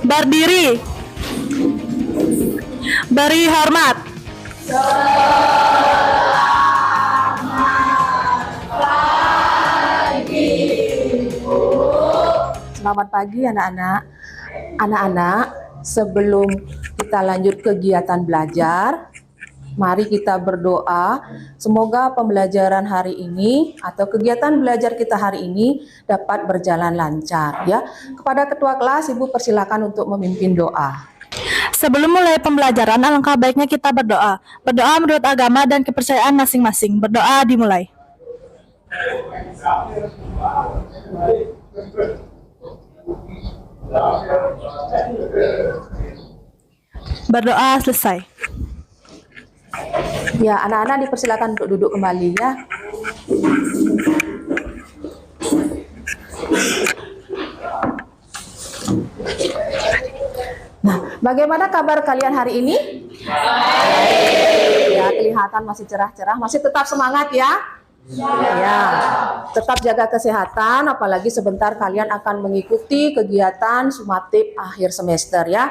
Berdiri. Beri hormat. Selamat pagi anak-anak. Anak-anak, sebelum kita lanjut kegiatan belajar, mari kita berdoa. Semoga pembelajaran hari ini atau kegiatan belajar kita hari ini dapat berjalan lancar ya. Kepada ketua kelas, Ibu persilakan untuk memimpin doa. Sebelum mulai pembelajaran, alangkah baiknya kita berdoa. Berdoa menurut agama dan kepercayaan masing-masing. Berdoa dimulai. Berdoa selesai. Ya, anak-anak dipersilakan untuk duduk kembali ya. Nah, bagaimana kabar kalian hari ini? Baik. Ya, kelihatan masih cerah-cerah, masih tetap semangat ya? Ya, tetap jaga kesehatan, apalagi sebentar kalian akan mengikuti kegiatan sumatif akhir semester ya.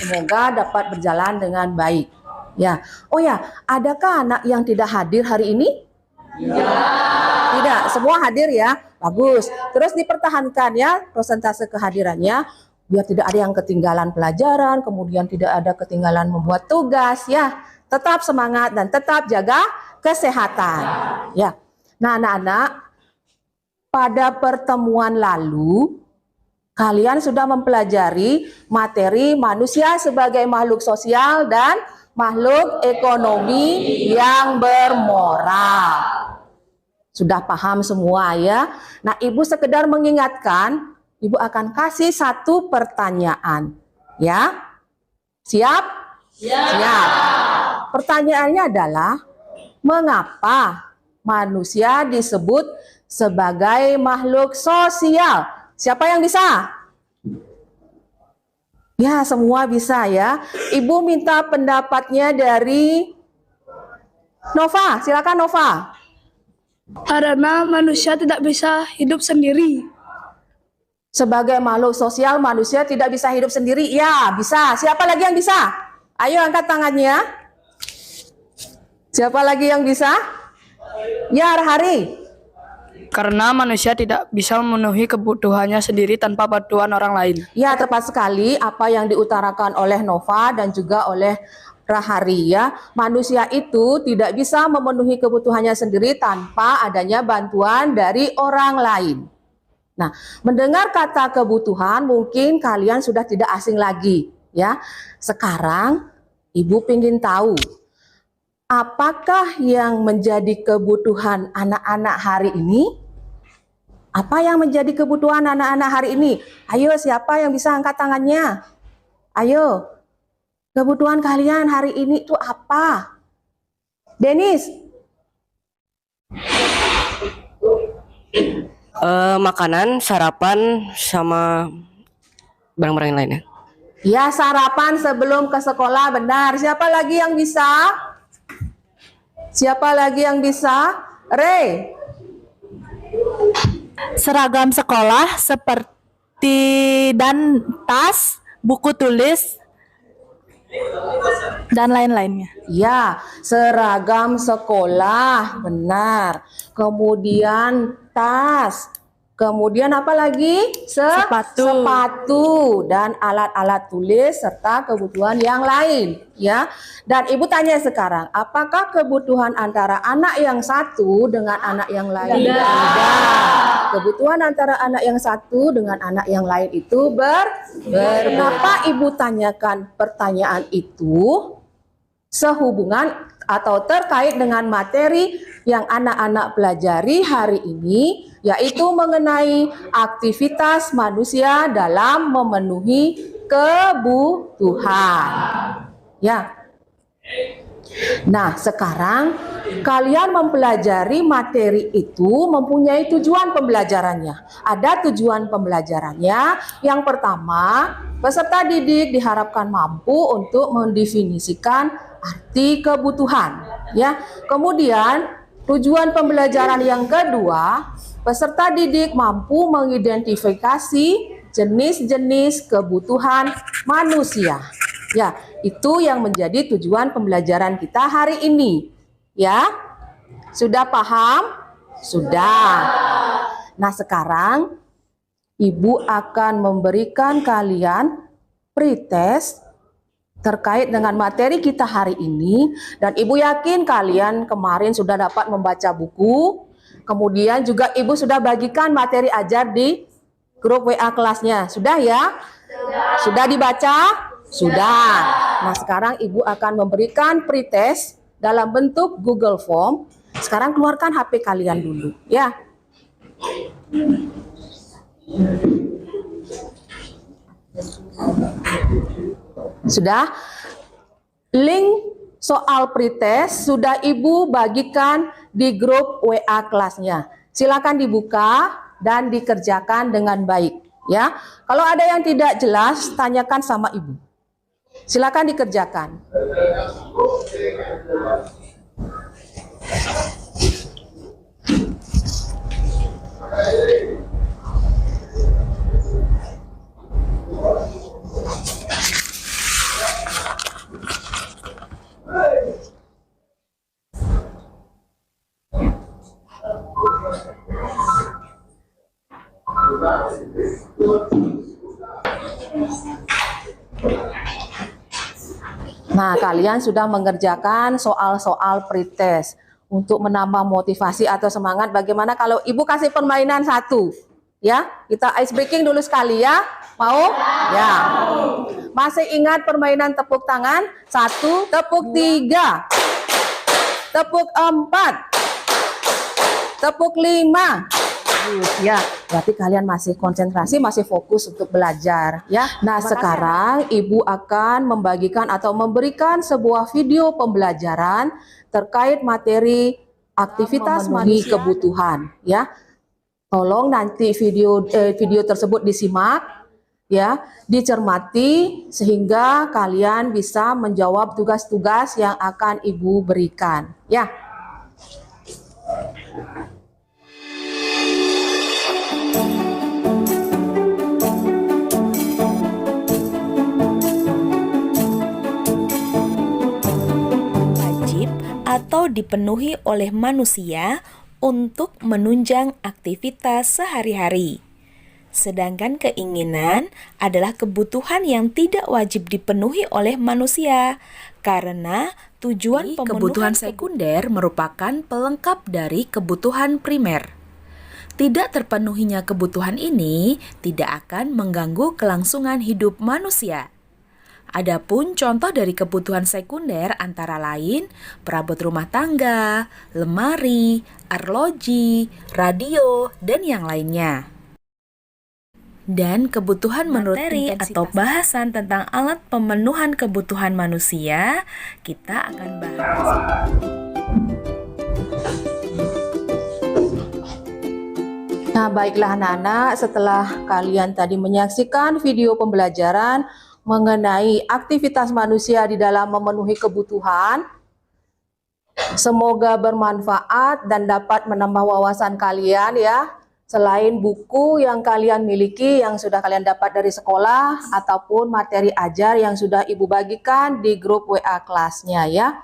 Semoga dapat berjalan dengan baik. Ya, oh ya, adakah anak yang tidak hadir hari ini? Ya. Tidak, semua hadir ya. Bagus. Terus dipertahankan ya persentase kehadirannya, biar tidak ada yang ketinggalan pelajaran, kemudian tidak ada ketinggalan membuat tugas ya. Tetap semangat dan tetap jaga kesehatan. Ya. Nah, anak-anak, pada pertemuan lalu kalian sudah mempelajari materi manusia sebagai makhluk sosial dan makhluk ekonomi yang bermoral. Sudah paham semua ya? Nah, Ibu sekedar mengingatkan, Ibu akan kasih satu pertanyaan. Ya? Siap? Ya. Siap. Pertanyaannya adalah, mengapa manusia disebut sebagai makhluk sosial? Siapa yang bisa? Ya, semua bisa ya. Ibu minta pendapatnya dari Nova. Silakan Nova. Karena manusia tidak bisa hidup sendiri. Sebagai makhluk sosial, manusia tidak bisa hidup sendiri. Ya, bisa. Siapa lagi yang bisa? Ayo angkat tangannya. Siapa lagi yang bisa? Ya, Hari. Karena manusia tidak bisa memenuhi kebutuhannya sendiri tanpa bantuan orang lain. Ya, tepat sekali apa yang diutarakan oleh Nova dan juga oleh Rahari ya. Manusia itu tidak bisa memenuhi kebutuhannya sendiri tanpa adanya bantuan dari orang lain. Nah, mendengar kata kebutuhan mungkin kalian sudah tidak asing lagi ya. Sekarang Ibu ingin tahu, apakah yang menjadi kebutuhan anak-anak hari ini? Apa yang menjadi kebutuhan anak-anak hari ini? Ayo, siapa yang bisa angkat tangannya? Ayo, kebutuhan kalian hari ini itu apa? Denis? Makanan, sarapan, sama barang-barang yang lainnya. Ya, sarapan sebelum ke sekolah, benar. Siapa lagi yang bisa? Siapa lagi yang bisa? Ray? Seragam sekolah seperti dan tas, buku tulis, dan lain-lainnya. Ya, seragam sekolah, benar. Kemudian tas. Kemudian apa lagi? Sepatu dan alat-alat tulis serta kebutuhan yang lain, ya. Dan Ibu tanya sekarang, apakah kebutuhan antara anak yang satu dengan anak yang lain? Tidak. Kebutuhan antara anak yang satu dengan anak yang lain itu berbeda. Kenapa Ibu tanyakan pertanyaan itu? Sehubungan atau terkait dengan materi yang anak-anak pelajari hari ini, yaitu mengenai aktivitas manusia dalam memenuhi kebutuhan. Ya. Nah, sekarang kalian mempelajari materi itu mempunyai tujuan pembelajarannya. Ada tujuan pembelajarannya. Yang pertama, peserta didik diharapkan mampu untuk mendefinisikan arti kebutuhan. Ya. Kemudian, tujuan pembelajaran yang kedua, peserta didik mampu mengidentifikasi jenis-jenis kebutuhan manusia. Ya, itu yang menjadi tujuan pembelajaran kita hari ini. Ya, sudah paham? Sudah. Nah, sekarang Ibu akan memberikan kalian pretest terkait dengan materi kita hari ini, dan Ibu yakin kalian kemarin sudah dapat membaca buku, kemudian juga Ibu sudah bagikan materi ajar di grup WA kelasnya. Sudah ya? Sudah dibaca? Sudah. Nah, sekarang Ibu akan memberikan pretest dalam bentuk Google Form. Sekarang keluarkan HP kalian dulu, ya. Sudah? Link soal pretest sudah Ibu bagikan di grup WA kelasnya. Silakan dibuka dan dikerjakan dengan baik, ya. Kalau ada yang tidak jelas, tanyakan sama Ibu. Silakan dikerjakan. Nah, kalian sudah mengerjakan soal-soal pretest. Untuk menambah motivasi atau semangat, bagaimana kalau Ibu kasih permainan satu? Ya, kita ice breaking dulu sekali ya. Mau? Ya. Masih ingat permainan tepuk tangan? 1, tepuk 3, tepuk 4, tepuk 5. Ya, berarti kalian masih konsentrasi, masih fokus untuk belajar, ya. Nah, sekarang Ibu akan membagikan atau memberikan sebuah video pembelajaran terkait materi aktivitas memenuhi kebutuhan, ya. Tolong nanti video tersebut disimak, ya, dicermati sehingga kalian bisa menjawab tugas-tugas yang akan Ibu berikan, ya. Atau dipenuhi oleh manusia untuk menunjang aktivitas sehari-hari. Sedangkan keinginan adalah kebutuhan yang tidak wajib dipenuhi oleh manusia karena tujuan kebutuhan sekunder merupakan pelengkap dari kebutuhan primer. Tidak terpenuhinya kebutuhan ini tidak akan mengganggu kelangsungan hidup manusia. Adapun contoh dari kebutuhan sekunder antara lain perabot rumah tangga, lemari, arloji, radio, dan yang lainnya. Dan kebutuhan menurut atau bahasan tentang alat pemenuhan kebutuhan manusia, kita akan bahas. Nah, baiklah anak-anak, setelah kalian tadi menyaksikan video pembelajaran mengenai aktivitas manusia di dalam memenuhi kebutuhan, semoga bermanfaat dan dapat menambah wawasan kalian, ya. Selain buku yang kalian miliki yang sudah kalian dapat dari sekolah ataupun materi ajar yang sudah Ibu bagikan di grup WA kelasnya, ya.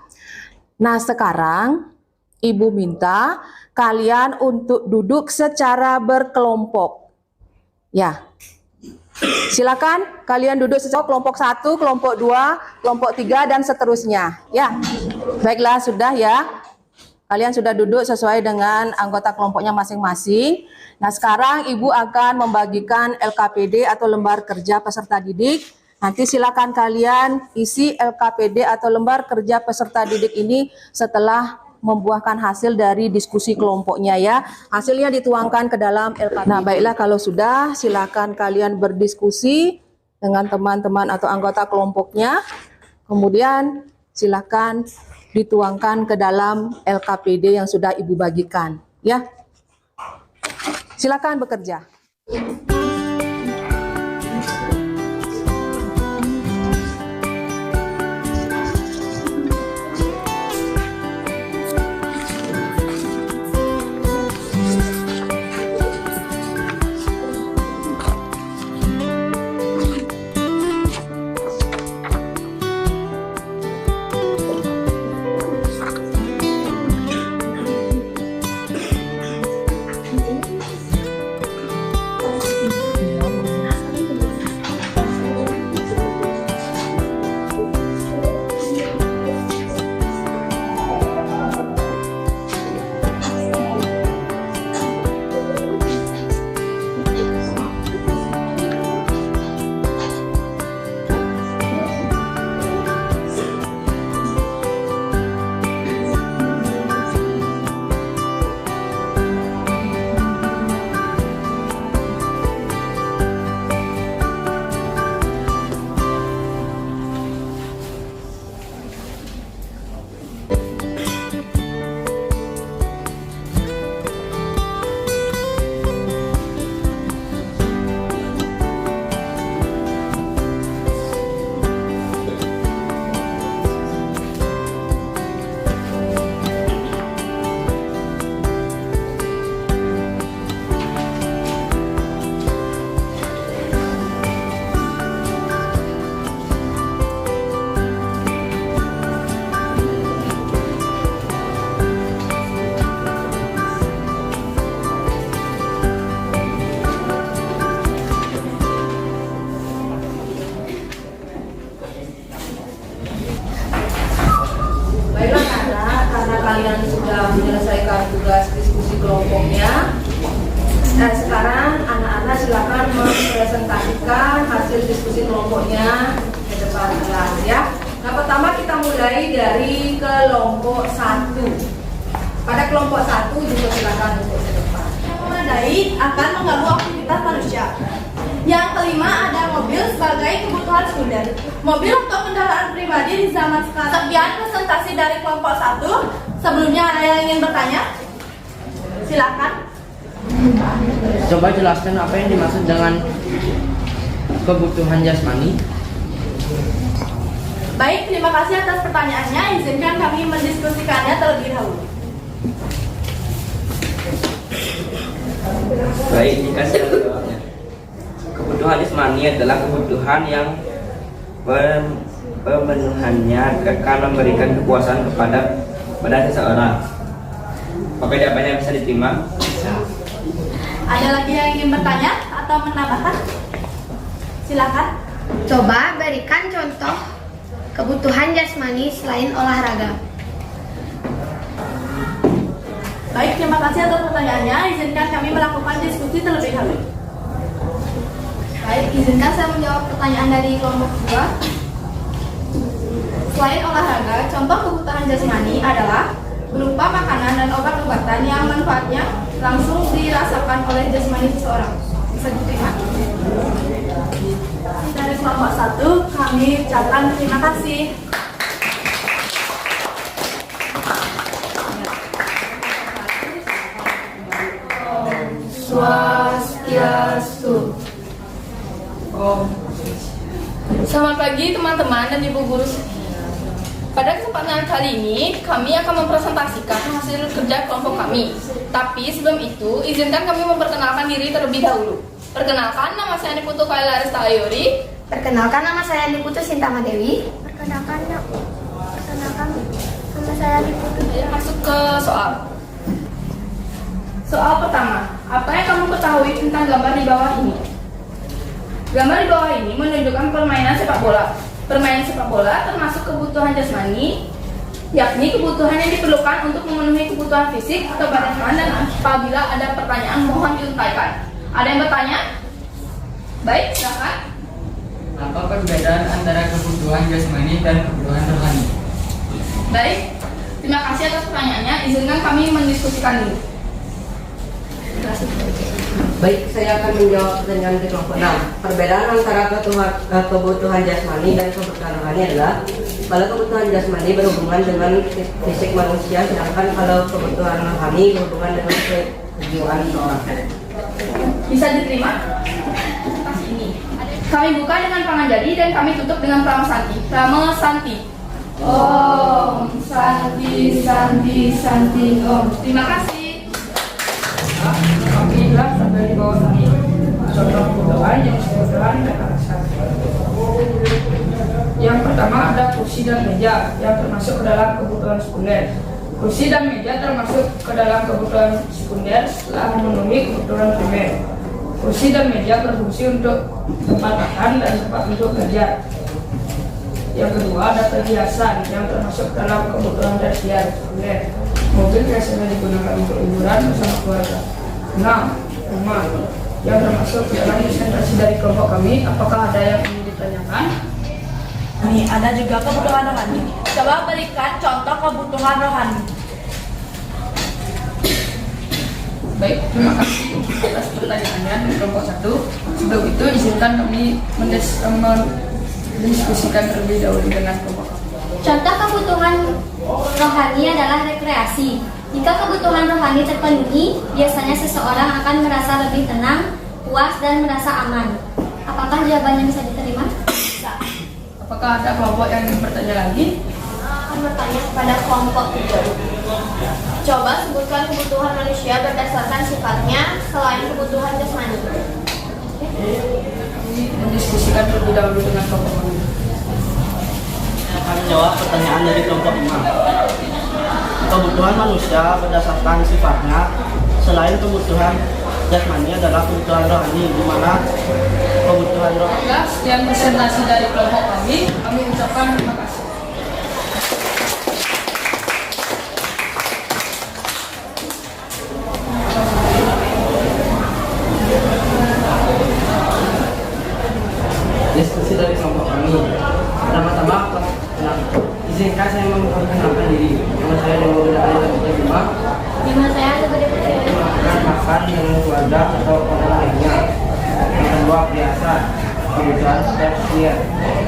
Nah, sekarang Ibu minta kalian untuk duduk secara berkelompok, ya. Silakan kalian duduk secara kelompok 1, kelompok 2, kelompok 3, dan seterusnya, ya. Baiklah, sudah ya. Kalian sudah duduk sesuai dengan anggota kelompoknya masing-masing. Nah, sekarang Ibu akan membagikan LKPD atau lembar kerja peserta didik. Nanti silakan kalian isi LKPD atau lembar kerja peserta didik ini setelah membuahkan hasil dari diskusi kelompoknya, ya. Hasilnya dituangkan ke dalam LKPD. Nah, baiklah, kalau sudah, silakan kalian berdiskusi dengan teman-teman atau anggota kelompoknya. Kemudian silakan dituangkan ke dalam LKPD yang sudah Ibu bagikan, ya. Silakan bekerja. Pertama kita mulai dari kelompok 1. Pada kelompok 1 juga silakan untuk ke depan. Memadai akan mengganggu aktivitas manusia. Yang kelima ada mobil sebagai kebutuhan sekunder. Mobil untuk kendaraan pribadi di zaman sekarang. Sekian presentasi dari kelompok 1. Sebelumnya ada yang ingin bertanya? Silakan. Coba jelaskan apa yang dimaksud dengan kebutuhan jasmani. Baik, terima kasih atas pertanyaannya. Izinkan kami mendiskusikannya terlebih dahulu. Baik, jika saya menjawabnya. Kebutuhan jasmani adalah kebutuhan yang pemenuhannya akan memberikan kepuasan pada seseorang. Apakah jawabannya bisa diterima? Ada lagi yang ingin bertanya atau menambahkan? Silakan. Coba berikan contoh kebutuhan jasmani selain olahraga. Baik, terima kasih atas pertanyaannya. Izinkan kami melakukan diskusi terlebih dahulu. Baik, izinkan saya menjawab pertanyaan dari kelompok 2. Selain olahraga, contoh kebutuhan jasmani adalah berupa makanan dan obat-obatan yang manfaatnya langsung dirasakan oleh jasmani seseorang. Bisa diterima. Dari kelompok 1 kami ucapkan terima kasih. Swastiastu. Selamat pagi teman-teman dan ibu guru. Pada kesempatan kali ini, kami akan mempresentasikan hasil kerja kelompok kami. Tapi sebelum itu, izinkan kami memperkenalkan diri terlebih dahulu. Perkenalkan, nama saya Andi Putu Kaila Arista Ayuri. Perkenalkan, nama saya Andi Putu Sinta Dewi. Perkenalkan nama saya Andi Putu. Masuk ke soal. Soal pertama, apa yang kamu ketahui tentang gambar di bawah ini? Gambar di bawah ini menunjukkan permainan sepak bola. Permainan sepak bola termasuk kebutuhan jasmani, yakni kebutuhan yang diperlukan untuk memenuhi kebutuhan fisik atau badan, dan apabila ada pertanyaan mohon diuntaikan. Ada yang bertanya? Baik, silakan. Apa perbedaan antara kebutuhan jasmani dan kebutuhan rohani? Baik, terima kasih atas pertanyaannya. Izinkan kami mendiskusikan dulu. Baik, saya akan menjawab pertanyaan di kelompok 6. Perbedaan antara kebutuhan jasmani dan kebutuhan rohani adalah kalau kebutuhan jasmani berhubungan dengan fisik manusia, sedangkan kalau kebutuhan rohani berhubungan dengan kejiwaan seorang. Bisa diterima? Kasih ini. Kami buka dengan Panganjali dan kami tutup dengan Prama Santi. Prama Santi. Om Santi Santi Santi Om. Terima kasih. Alhamdulillah sampai di bawah ini. Contoh kebutuhan yang kebutuhan kekerasan. Yang pertama ada kursi dan meja yang termasuk ke dalam kebutuhan sekunder. Kursi dan meja termasuk ke dalam kebutuhan sekunder setelah memenuhi kebutuhan primer. Kursi dan meja berfungsi untuk tempat makan dan tempat untuk kerja. Yang kedua ada perhiasan yang termasuk dalam kebutuhan tersier sekunder. Mobil biasanya digunakan untuk liburan bersama keluarga. 6. Rumah yang termasuk ke dalam presentasi dari kelompok kami. Apakah ada yang ingin ditanyakan? Nih, ada juga kebutuhan rohani. Coba berikan contoh kebutuhan rohani. Baik, terima kasih atas pertanyaannya dari kelompok 1. Sebelum itu izinkan kami mendiskusikan terlebih dahulu dengan kelompok kami. Contoh kebutuhan rohani adalah rekreasi. Jika kebutuhan rohani terpenuhi, biasanya seseorang akan merasa lebih tenang, puas, dan merasa aman. Apakah jawabannya bisa diterima? Bisa. Apakah ada kelompok yang ingin bertanya lagi? Akan bertanya kepada kelompok 3. Coba sebutkan kebutuhan manusia berdasarkan sifatnya selain kebutuhan jasmani. Mendiskusikan terlebih dahulu dengan kelompok kami. Akan menjawab pertanyaan dari kelompok 5. Kebutuhan manusia berdasarkan sifatnya selain kebutuhan jasmani adalah kebutuhan rohani, di mana kebutuhan rohani. Yang presentasi dari kelompok kami ucapkan terima kasih. Diskusi dari kelompok kami. Pertama-tama keluarga atau orang lainnya. Yang kedua, biasa, kebutuhan tersier.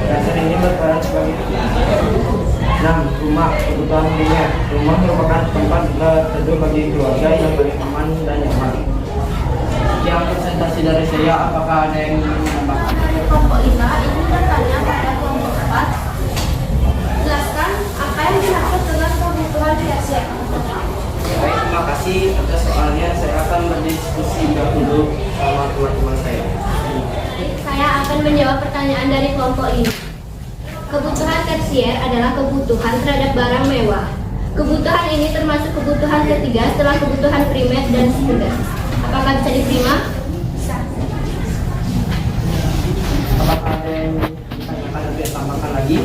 Dasar ini berperan sebagai 6. Rumah, kebutuhan primer. Rumah merupakan tempat berteduh bagi keluarga yang paling aman dan nyaman. Yang presentasi dari saya, apakah ada yang ingin menambahkan? Kelompok 5 itu bertanya pada kelompok 4. Jelaskan apa yang dimaksud dengan kebutuhan tersier. Baik, terima kasih atas soalnya. Saya akan berdiskusi dahulu sama teman-teman saya. Saya akan menjawab pertanyaan dari kelompok ini. Kebutuhan tersier adalah kebutuhan terhadap barang mewah. Kebutuhan ini termasuk kebutuhan ketiga setelah kebutuhan primer dan sekunder. Apakah bisa diterima? Apakah ada yang ditanyakan lebih tambahkan lagi?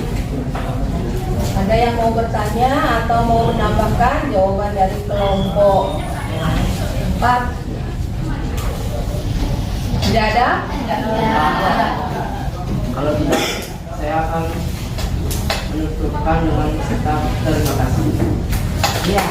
Ada yang mau bertanya atau mau menambahkan jawaban dari kelompok 4? Tidak ada? Kalau tidak, saya akan menutupkan dengan kata terima kasih. Ya.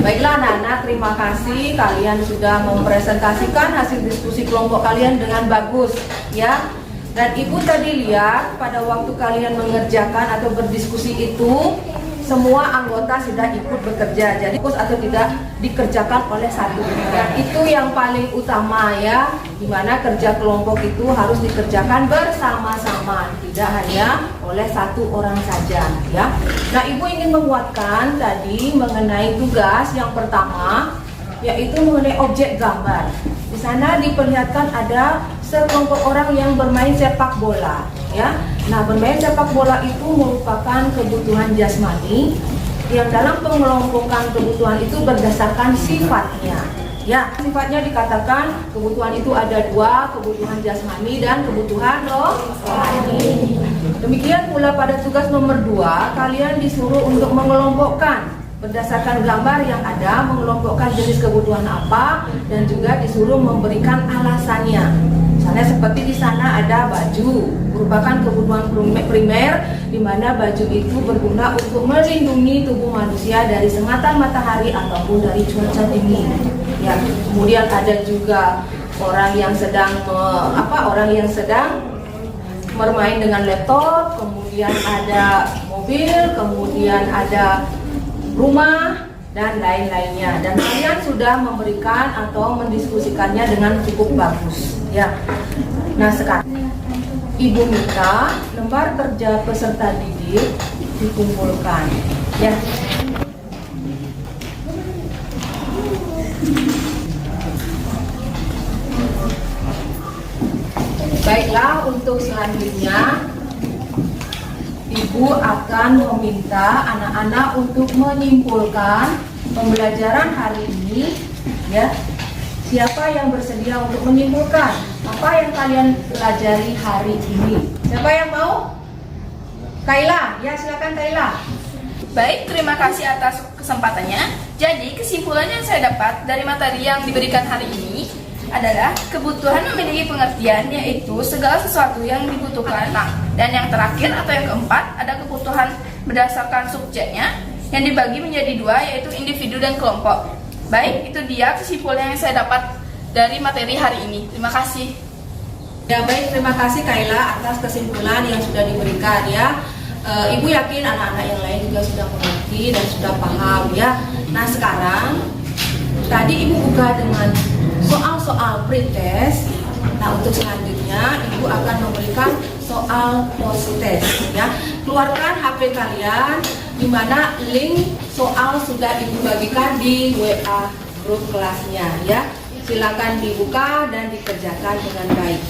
Baiklah anak-anak, terima kasih kalian sudah mempresentasikan hasil diskusi kelompok kalian dengan bagus, ya. Dan ibu tadi lihat pada waktu kalian mengerjakan atau berdiskusi itu semua anggota sudah ikut bekerja, jadi fokus atau tidak dikerjakan oleh satu. Dan itu yang paling utama ya, dimana kerja kelompok itu harus dikerjakan bersama-sama, tidak hanya oleh satu orang saja ya. Nah, ibu ingin menguatkan tadi mengenai tugas yang pertama, yaitu mengenai objek gambar. Di sana diperlihatkan ada sekelompok orang yang bermain sepak bola ya. Nah, bermain sepak bola itu merupakan kebutuhan jasmani yang dalam pengelompokan kebutuhan itu berdasarkan sifatnya. Ya, sifatnya dikatakan kebutuhan itu ada dua, kebutuhan jasmani dan kebutuhan rohani. Demikian pula pada tugas nomor 2, kalian disuruh untuk mengelompokkan berdasarkan gambar yang ada, mengelompokkan jenis kebutuhan apa dan juga disuruh memberikan alasannya. Misalnya seperti di sana ada baju, merupakan kebutuhan primer di mana baju itu berguna untuk melindungi tubuh manusia dari sengatan matahari ataupun dari cuaca dingin. Ya, kemudian ada juga orang yang sedang bermain dengan laptop, kemudian ada mobil, kemudian ada rumah dan lain-lainnya. Dan kalian sudah memberikan atau mendiskusikannya dengan cukup bagus ya. Nah, sekarang Ibu minta lembar kerja peserta didik dikumpulkan ya. Baiklah, untuk selanjutnya Ibu akan meminta anak-anak untuk menyimpulkan pembelajaran hari ini ya. Siapa yang bersedia untuk menyimpulkan apa yang kalian pelajari hari ini? Siapa yang mau? Kaila, ya silakan Kaila. Baik, terima kasih atas kesempatannya. Jadi, kesimpulan yang saya dapat dari materi yang diberikan hari ini adalah kebutuhan memiliki pengertian, yaitu segala sesuatu yang dibutuhkan. Dan yang terakhir atau yang keempat, ada kebutuhan berdasarkan subjeknya yang dibagi menjadi 2, yaitu individu dan kelompok. Baik, itu dia kesimpulan yang saya dapat dari materi hari ini. Terima kasih. Ya baik, terima kasih Kaila atas kesimpulan yang sudah diberikan ya. Ibu yakin anak-anak yang lain juga sudah mengerti dan sudah paham ya. Nah, sekarang tadi Ibu buka dengan soal-soal pretest. Nah, untuk selanjutnya Ibu akan memberikan soal post-test ya. Keluarkan HP kalian, di mana link soal sudah Ibu bagikan di WA grup kelasnya ya. Silakan dibuka dan dikerjakan dengan baik.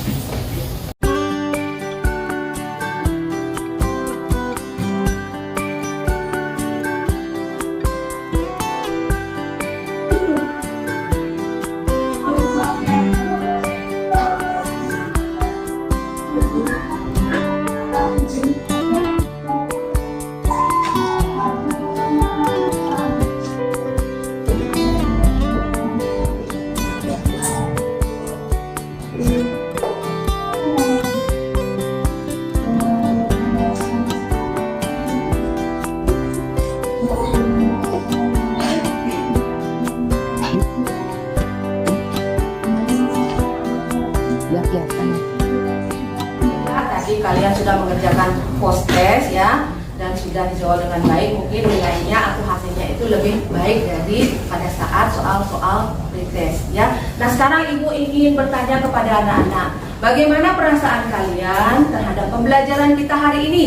kalian sudah mengerjakan post test ya, dan sudah dijawab dengan baik, mungkin nilainya atau hasilnya itu lebih baik dari pada saat soal-soal pretest ya. Nah sekarang ibu ingin bertanya kepada anak-anak, bagaimana perasaan kalian terhadap pembelajaran kita hari ini?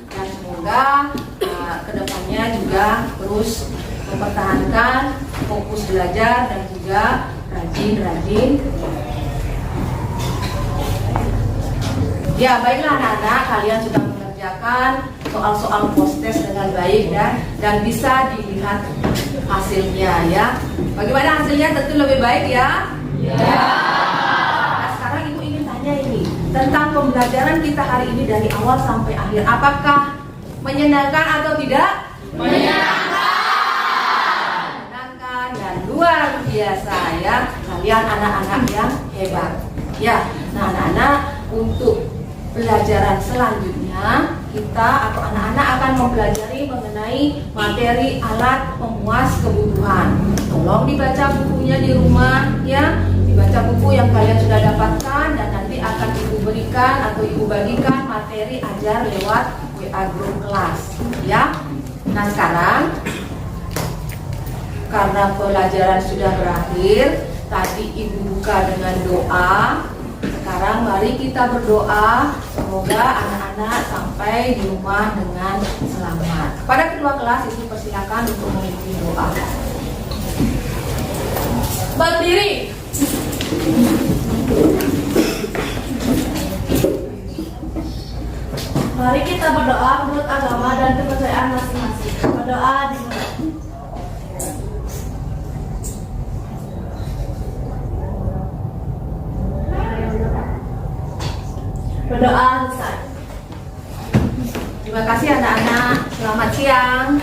Dan semoga kedepannya juga terus mempertahankan fokus belajar dan juga rajin-rajin. Ya baiklah anak-anak, kalian sudah mengerjakan soal-soal post test dengan baik dan bisa dilihat hasilnya ya. Bagaimana hasilnya? Tentu lebih baik ya. Nah sekarang ibu ingin tanya ini tentang pembelajaran kita hari ini dari awal sampai akhir, apakah menyenangkan atau tidak? Menyenangkan dan luar biasa ya, kalian anak-anak yang hebat ya. Nah anak-anak, untuk pelajaran selanjutnya kita atau anak-anak akan mempelajari mengenai materi alat pemuas kebutuhan. Tolong dibaca bukunya di rumah ya, dibaca buku yang kalian sudah dapatkan, dan nanti akan ibu berikan atau ibu bagikan materi ajar lewat WA grup kelas ya. Nah sekarang karena pelajaran sudah berakhir, tadi ibu buka dengan doa. Sekarang mari kita berdoa, semoga anak-anak sampai di rumah dengan selamat. Kepada ketua kelas ibu persilakan untuk memimpin doa. Berdiri. Mari kita berdoa menurut agama dan kepercayaan masing-masing. Berdoa dimulai. Berdoa selesai. Terima kasih anak-anak, selamat siang.